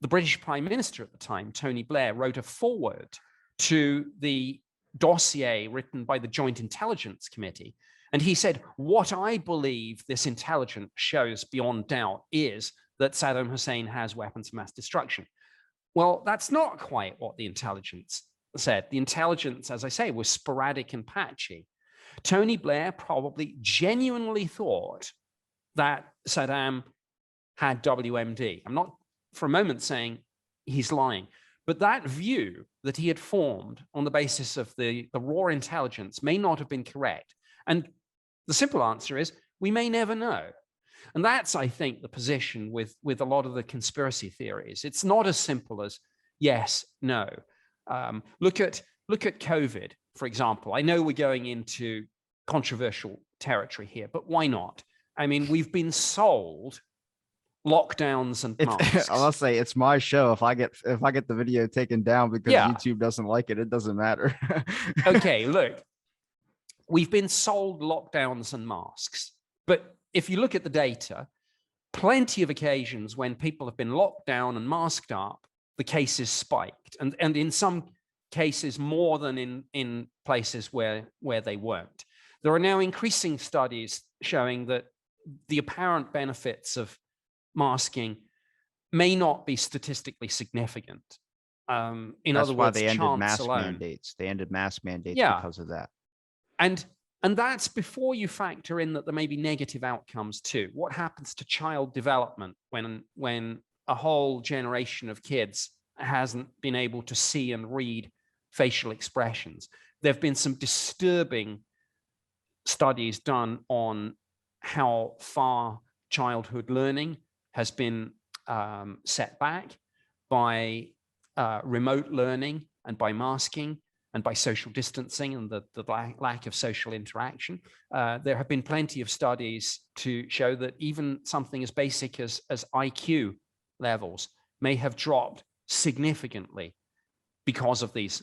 the British Prime Minister at the time, Tony Blair, wrote a foreword to the dossier written by the Joint Intelligence Committee. And he said, what I believe this intelligence shows beyond doubt is that Saddam Hussein has weapons of mass destruction. Well, that's not quite what the intelligence said. The intelligence, as I say, was sporadic and patchy. Tony Blair probably genuinely thought that Saddam had WMD. I'm not for a moment saying he's lying. But that view that he had formed on the basis of the raw intelligence may not have been correct. And the simple answer is we may never know. And that's, I think, the position with a lot of the conspiracy theories. It's not as simple as yes, no. Look at COVID, for example. I know we're going into controversial territory here, but why not? I mean, we've been sold lockdowns and It's I masks. must say it's my show. If I get the video taken down because Yeah. YouTube doesn't like it, it doesn't matter. Okay, look, we've been sold lockdowns and masks. But if you look at the data, plenty of occasions when people have been locked down and masked up, the cases spiked. And in some cases more than in places where they weren't. There are now increasing studies showing that the apparent benefits of masking may not be statistically significant. In That's other why words, they ended chance mask alone. mandates. They ended mask mandates Yeah. because of that. And that's before you factor in that there may be negative outcomes too. What happens to child development when a whole generation of kids hasn't been able to see and read facial expressions? There have been some disturbing studies done on how far childhood learning has been set back by remote learning and by masking and by social distancing and the lack of social interaction. There have been plenty of studies to show that even something as basic as IQ levels may have dropped significantly because of these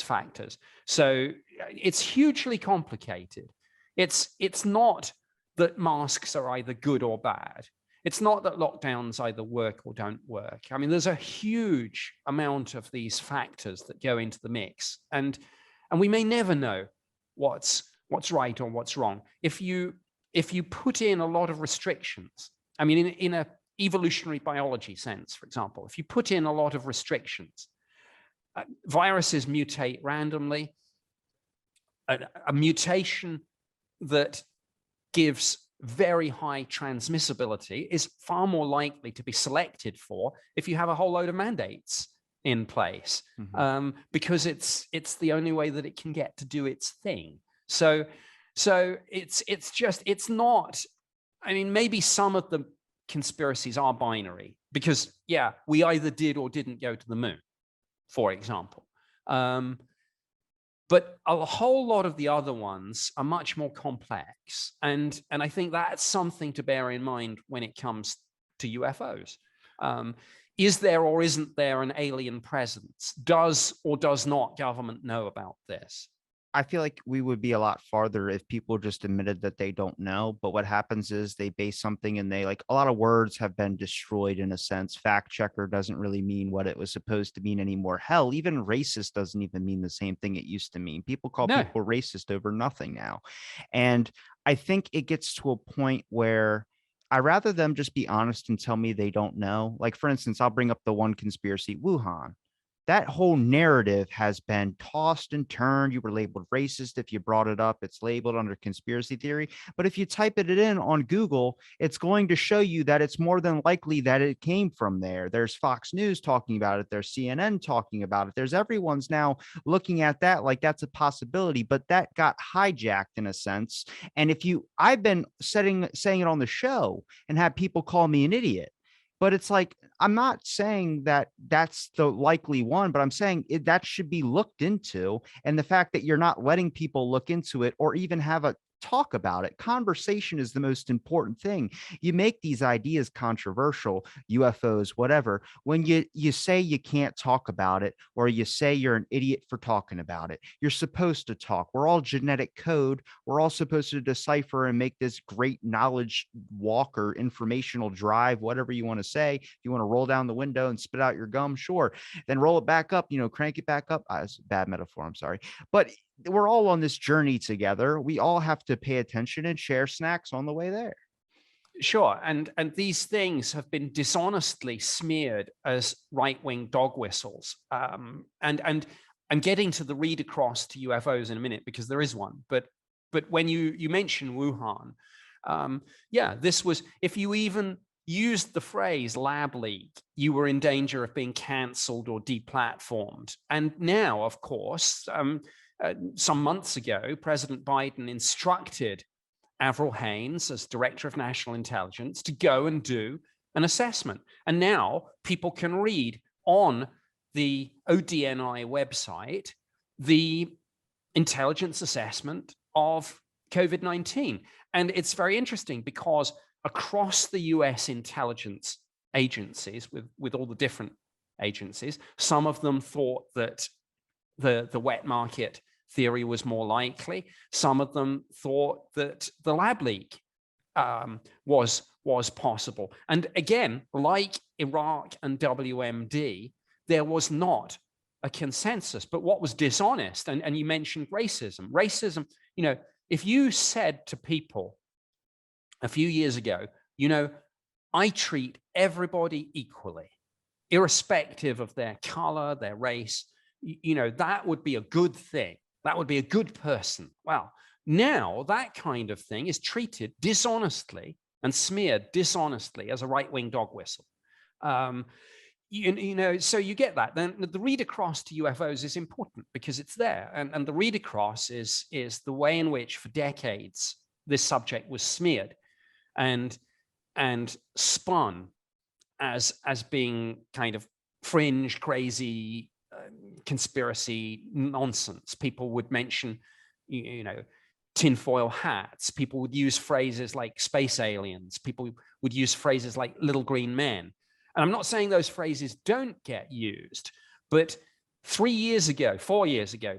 factors. So it's hugely complicated. It's not that masks are either good or bad. It's not that lockdowns either work or don't work. I mean, there's a huge amount of these factors that go into the mix, and we may never know what's right or what's wrong. If you put in a lot of restrictions, I mean, in a evolutionary biology sense, for example, if you put in a lot of restrictions, viruses mutate randomly. A mutation that gives very high transmissibility is far more likely to be selected for if you have a whole load of mandates in place, because it's the only way that it can get to do its thing. So it's not. I mean, maybe some of the conspiracies are binary because we either did or didn't go to the moon, for example. But a whole lot of the other ones are much more complex. And I think that's something to bear in mind when it comes to UFOs. Is there or isn't there an alien presence? Does or does not government know about this? I feel like we would be a lot farther if people just admitted that they don't know. But what happens is they base something and they like a lot of words have been destroyed in a sense. Fact checker doesn't really mean what it was supposed to mean anymore. Hell, even racist doesn't even mean the same thing it used to mean. People call No. people racist over nothing now. And I think it gets to a point where I rather them just be honest and tell me they don't know. Like, for instance, I'll bring up the one conspiracy, Wuhan. That whole narrative has been tossed and turned. You were labeled racist if you brought it up. It's labeled under conspiracy theory. But if you type it in on Google, it's going to show you that it's more than likely that it came from there. There's Fox News talking about it. There's CNN talking about it. There's everyone's now looking at that like that's a possibility, but that got hijacked in a sense. And I've been saying it on the show and had people call me an idiot. But it's like, I'm not saying that that's the likely one, but I'm saying that should be looked into. And the fact that you're not letting people look into it or even have a talk about it. Conversation is the most important thing. You make these ideas controversial, UFOs, whatever, when you say you can't talk about it, or you say you're an idiot for talking about it. You're supposed to talk. We're all genetic code. We're all supposed to decipher and make this great knowledge walk or informational drive, whatever you want to say. If you want to roll down the window and spit out your gum, sure. Then roll it back up, crank it back up. That's a bad metaphor. I'm sorry. But we're all on this journey together. We all have to pay attention and share snacks on the way there. Sure. And these things have been dishonestly smeared as right-wing dog whistles. And I'm getting to the read across to UFOs in a minute because there is one. But when you mention Wuhan, this was, if you even used the phrase lab leak, you were in danger of being cancelled or deplatformed. And now, of course, some months ago, President Biden instructed Avril Haines, as Director of National Intelligence, to go and do an assessment. And now people can read on the ODNI website the intelligence assessment of COVID-19. And it's very interesting because across the US intelligence agencies, with all the different agencies, some of them thought that the wet market theory was more likely. Some of them thought that the lab leak was possible. And again, like Iraq and WMD, there was not a consensus. But what was dishonest, and you mentioned racism, if you said to people a few years ago, I treat everybody equally, irrespective of their color, their race, that would be a good thing. That would be a good person. Well, now that kind of thing is treated dishonestly and smeared dishonestly as a right-wing dog whistle. So you get that. Then the read across to UFOs is important because it's there. And the read across is the way in which for decades this subject was smeared and spun as being kind of fringe, crazy, conspiracy nonsense. People would mention, tinfoil hats. People would use phrases like space aliens. People would use phrases like little green men. And I'm not saying those phrases don't get used, but 4 years ago,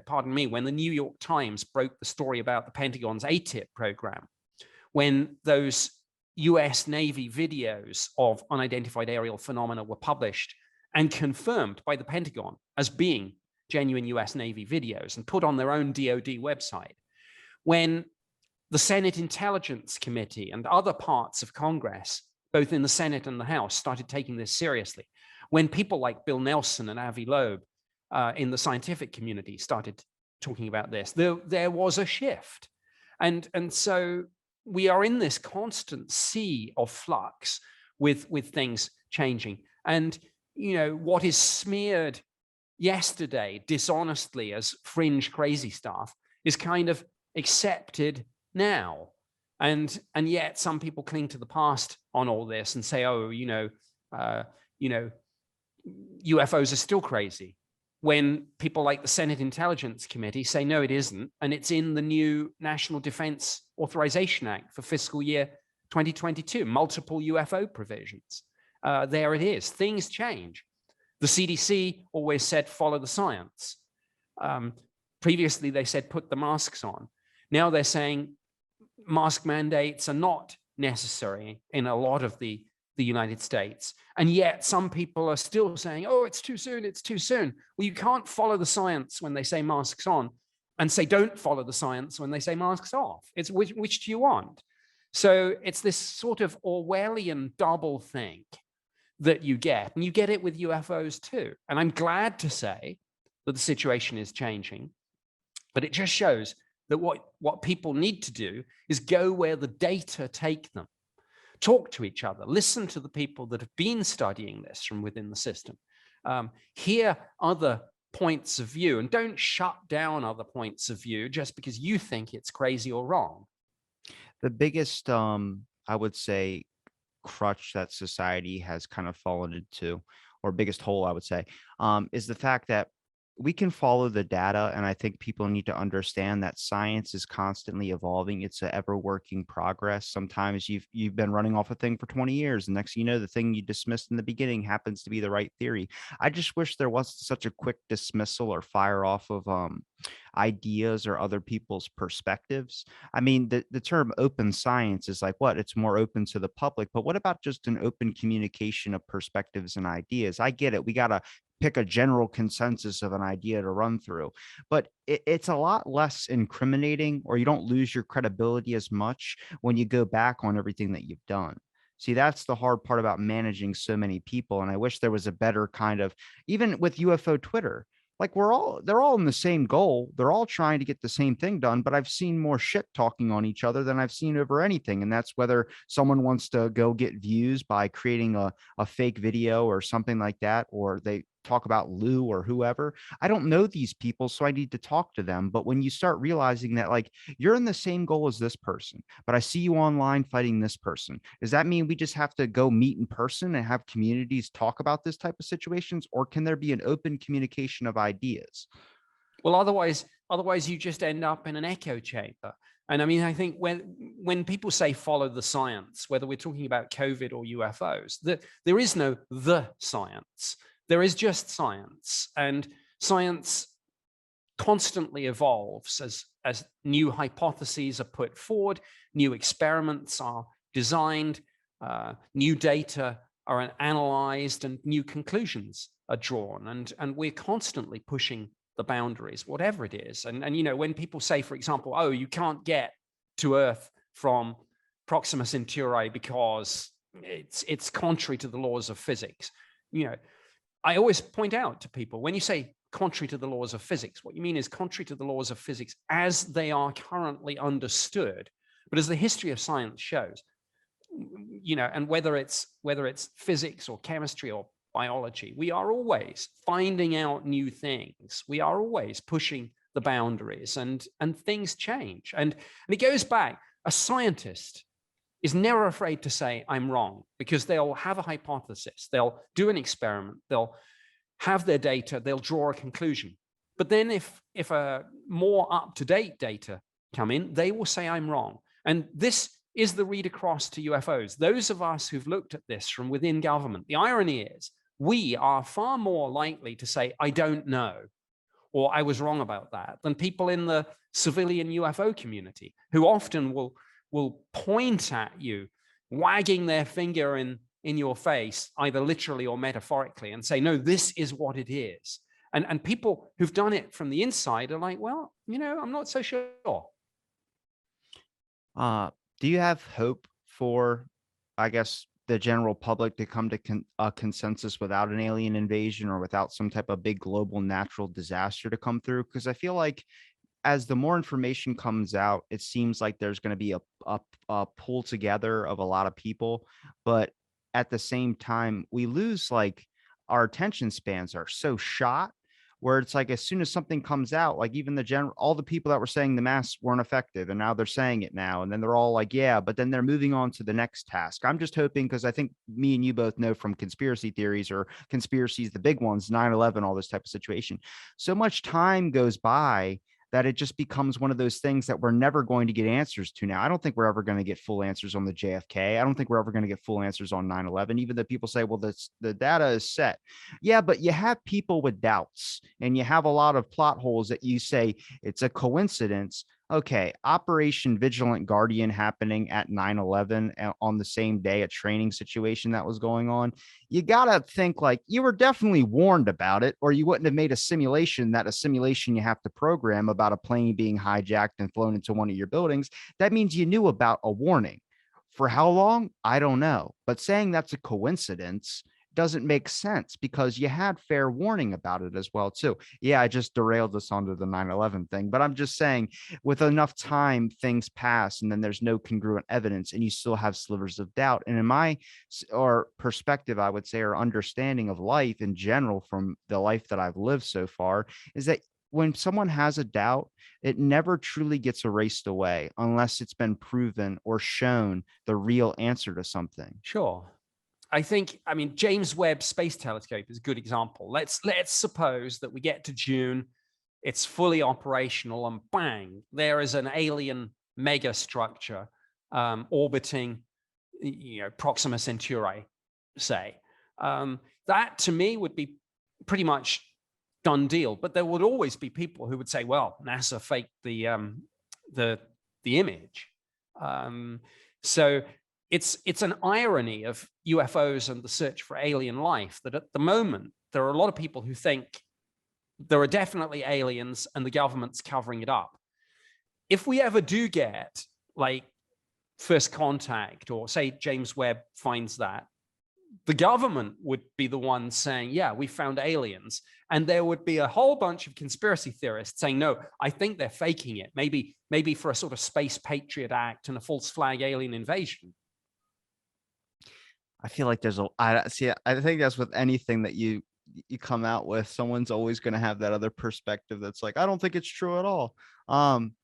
pardon me, when the New York Times broke the story about the Pentagon's ATIP program, when those US Navy videos of unidentified aerial phenomena were published and confirmed by the Pentagon as being genuine US Navy videos and put on their own DoD website, when the Senate Intelligence Committee and other parts of Congress, both in the Senate and the House, started taking this seriously, when people like Bill Nelson and Avi Loeb in the scientific community started talking about this, there was a shift. And so we are in this constant sea of flux with things changing. And what is smeared yesterday dishonestly as fringe crazy stuff is kind of accepted now. And yet some people cling to the past on all this and say, UFOs are still crazy, when people like the Senate Intelligence Committee say, no, it isn't. And it's in the new National Defense Authorization Act for fiscal year 2022, multiple UFO provisions. There it is. Things change. The CDC always said, follow the science. Previously, they said, put the masks on. Now they're saying mask mandates are not necessary in a lot of the United States. And yet some people are still saying, oh, it's too soon, it's too soon. Well, you can't follow the science when they say masks on and say don't follow the science when they say masks off. It's which do you want? So it's this sort of Orwellian double think that you get, and you get it with UFOs too. And I'm glad to say that the situation is changing, but it just shows that what people need to do is go where the data take them. Talk to each other, listen to the people that have been studying this from within the system, hear other points of view, and don't shut down other points of view just because you think it's crazy or wrong. The biggest, I would say, crutch that society has kind of fallen into, or biggest hole, I would say, is the fact that we can follow the data. And I think people need to understand that science is constantly evolving. It's an ever working progress. Sometimes you've been running off a thing for 20 years. And next thing you know, the thing you dismissed in the beginning happens to be the right theory. I just wish there wasn't such a quick dismissal or fire off of ideas or other people's perspectives. I mean, the term open science is like, what? It's more open to the public. But what about just an open communication of perspectives and ideas? I get it. We got to pick a general consensus of an idea to run through, but it's a lot less incriminating, or you don't lose your credibility as much when you go back on everything that you've done. See, that's the hard part about managing so many people. And I wish there was a better kind of, even with UFO Twitter, like they're all in the same goal. They're all trying to get the same thing done, but I've seen more shit talking on each other than I've seen over anything. And that's whether someone wants to go get views by creating a fake video or something like that, or they talk about Lou or whoever. I don't know these people, so I need to talk to them. But when you start realizing that, like, you're in the same goal as this person, but I see you online fighting this person, does that mean we just have to go meet in person and have communities talk about this type of situations? Or can there be an open communication of ideas? Well, otherwise you just end up in an echo chamber. And I mean, I think when people say follow the science, whether we're talking about COVID or UFOs, there is no the science. There is just science, and science constantly evolves as new hypotheses are put forward, new experiments are designed, new data are analyzed, and new conclusions are drawn. And we're constantly pushing the boundaries, whatever it is. And you know, when people say, for example, oh, you can't get to Earth from Proxima Centauri because it's contrary to the laws of physics, you know, I always point out to people, when you say contrary to the laws of physics, what you mean is contrary to the laws of physics as they are currently understood. But as the history of science shows, you know, and whether it's physics or chemistry or biology, we are always finding out new things. We are always pushing the boundaries, and things change. And it goes back, a scientist is never afraid to say, I'm wrong, because they'll have a hypothesis, they'll do an experiment, they'll have their data, they'll draw a conclusion. But then if a more up-to-date data come in, they will say, I'm wrong. And this is the read across to UFOs. Those of us who've looked at this from within government, the irony is we are far more likely to say, I don't know, or I was wrong about that, than people in the civilian UFO community, who often will point at you, wagging their finger in your face, either literally or metaphorically, and say, no, this is what it is. And people who've done it from the inside are like, well, you know, I'm not so sure. Do you have hope for, I guess, the general public to come to a consensus without an alien invasion or without some type of big global natural disaster to come through? Because I feel like as the more information comes out, it seems like there's going to be a pull together of a lot of people. But at the same time, we lose, like, our attention spans are so shot, where it's like as soon as something comes out, like even all the people that were saying the masks weren't effective, and now they're saying it now, and then they're all like, yeah, but then they're moving on to the next task. I'm just hoping, because I think me and you both know from conspiracy theories or conspiracies, the big ones, 9/11, all this type of situation, so much time goes by that it just becomes one of those things that we're never going to get answers to now. I don't think we're ever going to get full answers on the JFK. I don't think we're ever going to get full answers on 9/11, even though people say, well, the data is set. Yeah, but you have people with doubts, and you have a lot of plot holes that you say it's a coincidence. Okay, Operation Vigilant Guardian happening at 9/11 on the same day, a training situation that was going on. You got to think like you were definitely warned about it, or you wouldn't have made a simulation you have to program about a plane being hijacked and flown into one of your buildings. That means you knew about a warning. For how long? I don't know. But saying that's a coincidence doesn't make sense, because you had fair warning about it as well too. Yeah, I just derailed us onto the 9/11 thing, but I'm just saying, with enough time, things pass, and then there's no congruent evidence, and you still have slivers of doubt. And in my or perspective, I would say, or understanding of life in general, from the life that I've lived so far, is that when someone has a doubt, it never truly gets erased away unless it's been proven or shown the real answer to something. Sure. I mean, James Webb Space Telescope is a good example. Let's suppose that we get to June, it's fully operational, and bang, there is an alien mega structure orbiting, you know, Proxima Centauri, say. That to me would be pretty much done deal. But there would always be people who would say, well, NASA faked the image. So it's an irony of UFOs and the search for alien life that at the moment, there are a lot of people who think there are definitely aliens and the government's covering it up. If we ever do get like first contact, or say James Webb finds that the government would be the one saying, yeah, we found aliens. And there would be a whole bunch of conspiracy theorists saying, no, I think they're faking it. Maybe for a sort of space patriot act and a false flag alien invasion. I feel like I see. I think that's with anything that you come out with. Someone's always going to have that other perspective that's like, I don't think it's true at all. Um,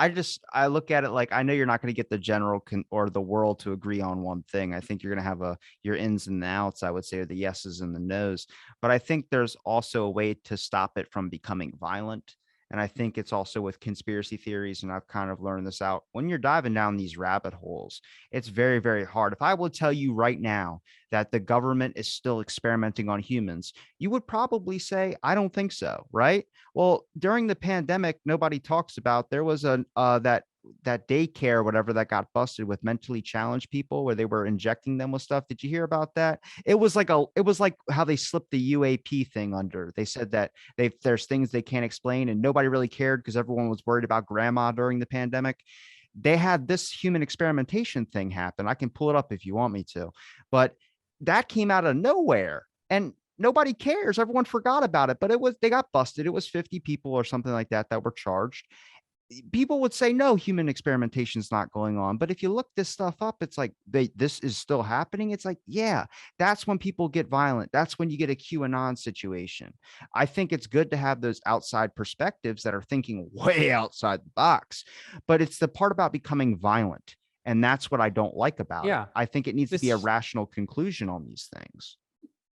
I look at it like, I know you're not going to get the general or the world to agree on one thing. I think you're going to have your ins and the outs, I would say, or the yeses and the nos. But I think there's also a way to stop it from becoming violent. And I think it's also with conspiracy theories. And I've kind of learned this out when you're diving down these rabbit holes. It's very, very hard. If I will tell you right now that the government is still experimenting on humans, you would probably say, I don't think so. Right. Well, during the pandemic, nobody talks about, there was that daycare, whatever, that got busted with mentally challenged people where they were injecting them with stuff. Did you hear about that? It was like how they slipped the UAP thing under. They said that there's things they can't explain, and nobody really cared because everyone was worried about grandma during the pandemic. They had this human experimentation thing happen. I can pull it up if you want me to, but that came out of nowhere. And nobody cares. Everyone forgot about it, but they got busted. It was 50 people or something like that were charged. People would say, no, human experimentation is not going on. But if you look this stuff up, it's like, this is still happening. It's like, yeah, that's when people get violent. That's when you get a QAnon situation. I think it's good to have those outside perspectives that are thinking way outside the box, but it's the part about becoming violent. And that's what I don't like about it. Yeah. I think it needs to be a rational conclusion on these things.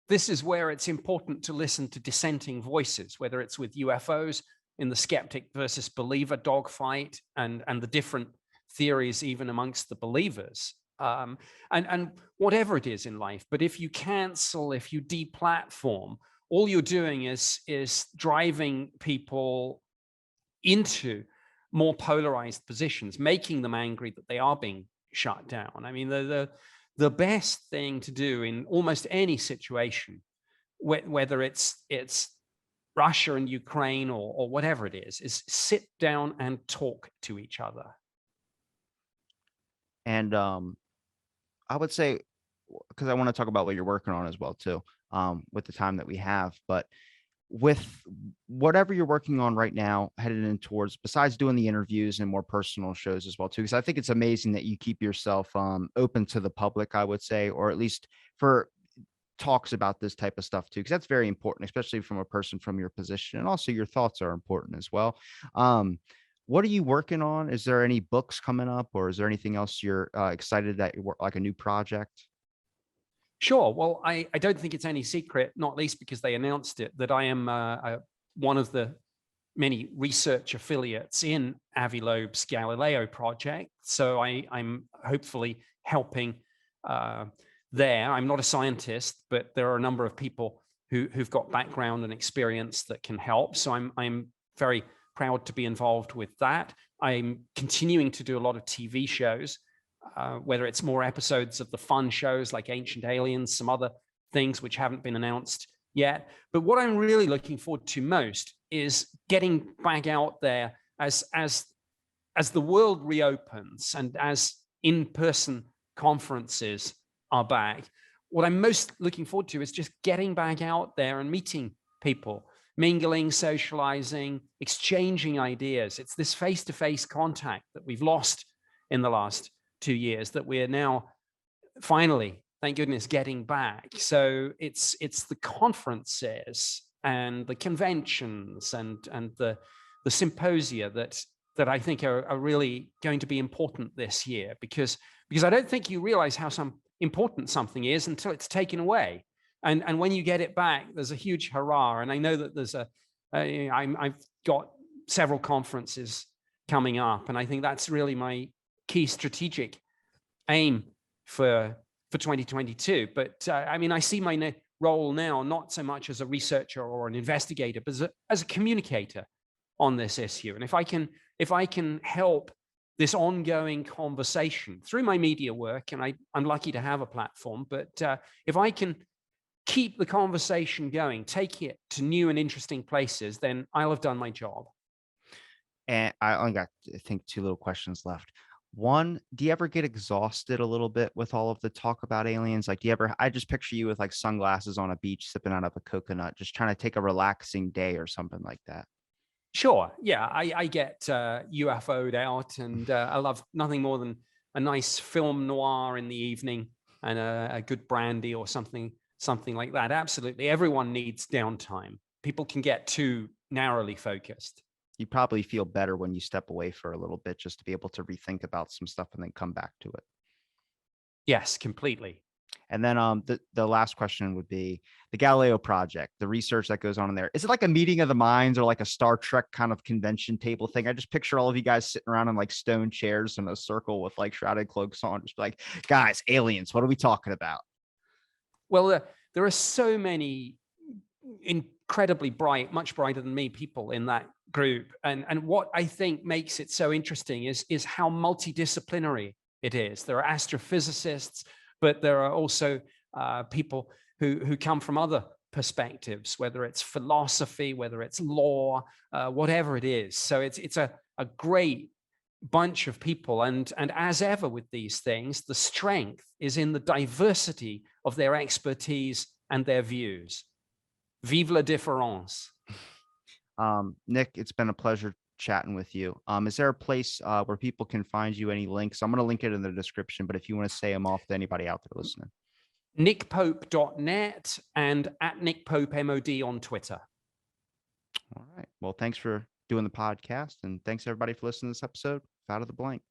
This is where it's important to listen to dissenting voices, whether it's with UFOs, in the skeptic versus believer dogfight, and the different theories even amongst the believers, and whatever it is in life. But if you cancel, if you deplatform, all you're doing is driving people into more polarized positions, making them angry that they are being shut down. I mean, the best thing to do in almost any situation, whether it's Russia and Ukraine or whatever it is sit down and talk to each other. And I would say, because I want to talk about what you're working on as well too, with the time that we have, but with whatever you're working on right now, headed in towards, besides doing the interviews and more personal shows as well too, because I think it's amazing that you keep yourself open to the public, I would say, or at least for talks about this type of stuff too, because that's very important, especially from a person from your position, and also your thoughts are important as well. What are you working on? Is there any books coming up, or is there anything else you're excited that you work, like a new project? Sure. Well, I don't think it's any secret, not least because they announced it, that I am one of the many research affiliates in Avi Loeb's Galileo project. So I'm hopefully helping there. I'm not a scientist, but there are a number of people who've got background and experience that can help. So I'm very proud to be involved with that. I'm continuing to do a lot of TV shows, whether it's more episodes of the fun shows like Ancient Aliens, some other things which haven't been announced yet. But what I'm really looking forward to most is getting back out there as the world reopens and as in-person conferences are back. What I'm most looking forward to is just getting back out there and meeting people, mingling, socializing, exchanging ideas. It's this face-to-face contact that we've lost in the last 2 years that we're now finally, thank goodness, getting back. So it's the conferences and the conventions and the symposia that I think are really going to be important this year, because I don't think you realize how important something is until it's taken away. And when you get it back, there's a huge hurrah. And I know that I've got several conferences coming up, and I think that's really my key strategic aim for 2022. But I mean, I see my role now not so much as a researcher or an investigator, but as a communicator on this issue. And if I can help this ongoing conversation through my media work, and I'm lucky to have a platform, but if I can keep the conversation going, take it to new and interesting places, then I'll have done my job. And I only got, I think, two little questions left. One, do you ever get exhausted a little bit with all of the talk about aliens? Like, do you ever, I just picture you with like sunglasses on a beach, sipping out of a coconut, just trying to take a relaxing day or something like that. Sure. Yeah, I get UFO'd out, and I love nothing more than a nice film noir in the evening and a good brandy or something like that. Absolutely, everyone needs downtime. People can get too narrowly focused. You probably feel better when you step away for a little bit just to be able to rethink about some stuff and then come back to it. Yes, completely. And then the last question would be the Galileo project, the research that goes on in there. Is it like a meeting of the minds or like a Star Trek kind of convention table thing? I just picture all of you guys sitting around in like stone chairs in a circle with like shrouded cloaks on, just like, guys, aliens, what are we talking about? Well, there are so many incredibly bright, much brighter than me people in that group, and what I think makes it so interesting is how multidisciplinary it is. There are astrophysicists, but there are also people who come from other perspectives, whether it's philosophy, whether it's law, whatever it is. So it's a great bunch of people, and as ever with these things, the strength is in the diversity of their expertise and their views. Vive la différence. Nick, it's been a pleasure chatting with you. Is there a place where people can find you? Any links? I'm going to link it in the description, but if you want to say them off to anybody out there listening. nickpope.net and at nickpopemod on Twitter. All right. Well, thanks for doing the podcast, and thanks everybody for listening to this episode of Out of the Blank.